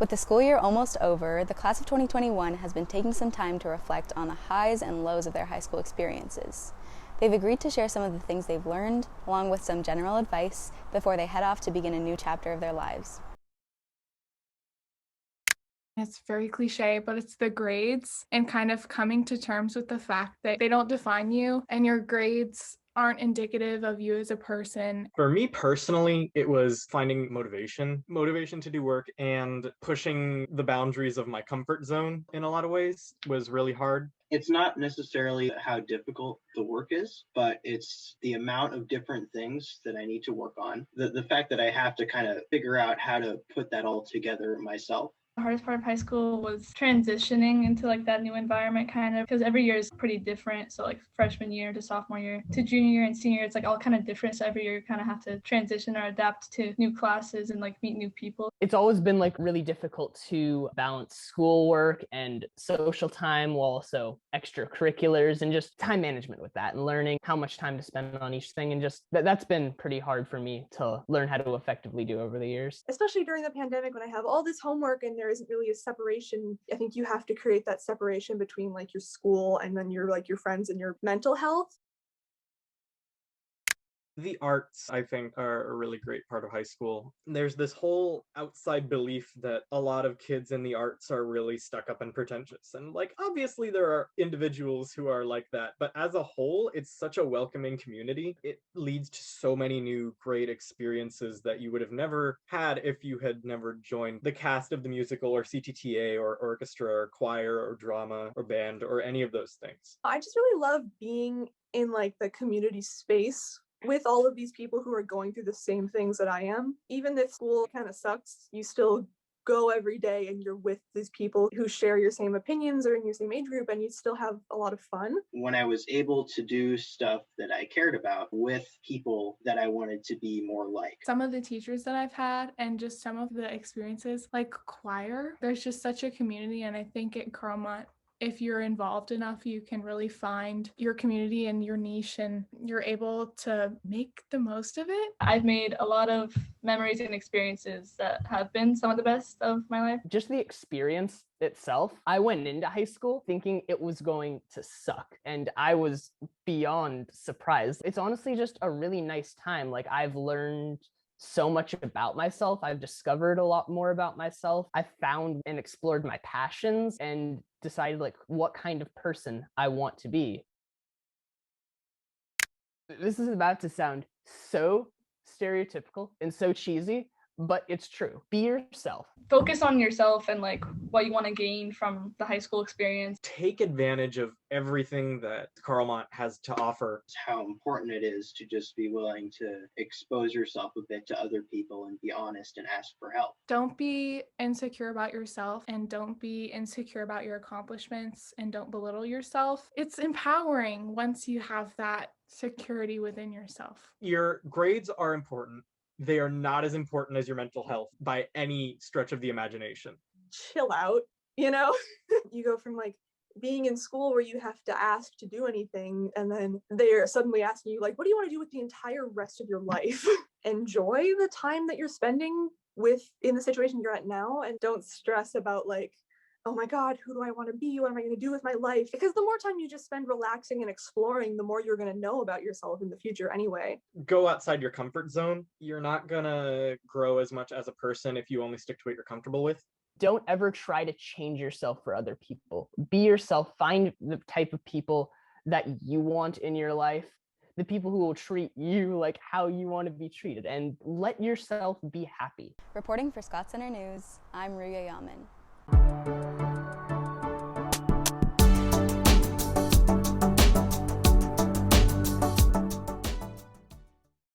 With the school year almost over, the class of 2021 has been taking some time to reflect on the highs and lows of their high school experiences. They've agreed to share some of the things they've learned, along with some general advice, before they head off to begin a new chapter of their lives. It's very cliche, but it's the grades and kind of coming to terms with the fact that they don't define you and your grades aren't indicative of you as a person. For me personally, it was finding motivation to do work and pushing the boundaries of my comfort zone in a lot of ways was really hard. It's not necessarily how difficult the work is, but it's the amount of different things that I need to work on. The fact that I have to kind of figure out how to put that all together myself. The hardest part of high school was transitioning into like that new environment kind of, because every year is pretty different. So like freshman year to sophomore year to junior year and senior year, it's like all kind of different. So every year you kind of have to transition or adapt to new classes and like meet new people. It's always been like really difficult to balance schoolwork and social time while also extracurriculars and just time management with that and learning how much time to spend on each thing. And just that's been pretty hard for me to learn how to effectively do over the years. Especially during the pandemic when I have all this homework and there isn't really a separation. I think you have to create that separation between like your school and then your friends and your mental health. The arts, I think, are a really great part of high school. There's this whole outside belief that a lot of kids in the arts are really stuck up and pretentious. And like, obviously there are individuals who are like that, but as a whole, it's such a welcoming community. It leads to so many new great experiences that you would have never had if you had never joined the cast of the musical or CTTA or orchestra or choir or drama or band or any of those things. I just really love being in like the community space with all of these people who are going through the same things that I am. Even if school kind of sucks, you still go every day and you're with these people who share your same opinions or in your same age group, and you still have a lot of fun. When I was able to do stuff that I cared about with people that I wanted to be more like. Some of the teachers that I've had and just some of the experiences, like choir, there's just such a community. And I think at Carlmont, if you're involved enough, you can really find your community and your niche and you're able to make the most of it. I've made a lot of memories and experiences that have been some of the best of my life. Just the experience itself, I went into high school thinking it was going to suck, and I was beyond surprised. It's honestly just a really nice time. Like, I've learned so much about myself. I've discovered a lot more about myself. I found and explored my passions and decided like what kind of person I want to be. This is about to sound so stereotypical and so cheesy, but it's true. Be yourself. Focus on yourself and like what you want to gain from the high school experience. Take advantage of everything that Carlmont has to offer. How important it is to just be willing to expose yourself a bit to other people and be honest and ask for help. Don't be insecure about yourself and don't be insecure about your accomplishments and don't belittle yourself. It's empowering once you have that security within yourself. Your grades are important. They are not as important as your mental health by any stretch of the imagination. Chill out, you know? You go from like being in school where you have to ask to do anything, and then they're suddenly asking you like, what do you want to do with the entire rest of your life? Enjoy the time that you're spending in the situation you're at now, and don't stress about like, oh my God, who do I want to be? What am I going to do with my life? Because the more time you just spend relaxing and exploring, the more you're going to know about yourself in the future anyway. Go outside your comfort zone. You're not going to grow as much as a person if you only stick to what you're comfortable with. Don't ever try to change yourself for other people. Be yourself. Find the type of people that you want in your life, the people who will treat you like how you want to be treated, and let yourself be happy. Reporting for Scott Center News, I'm Ruya Yaman.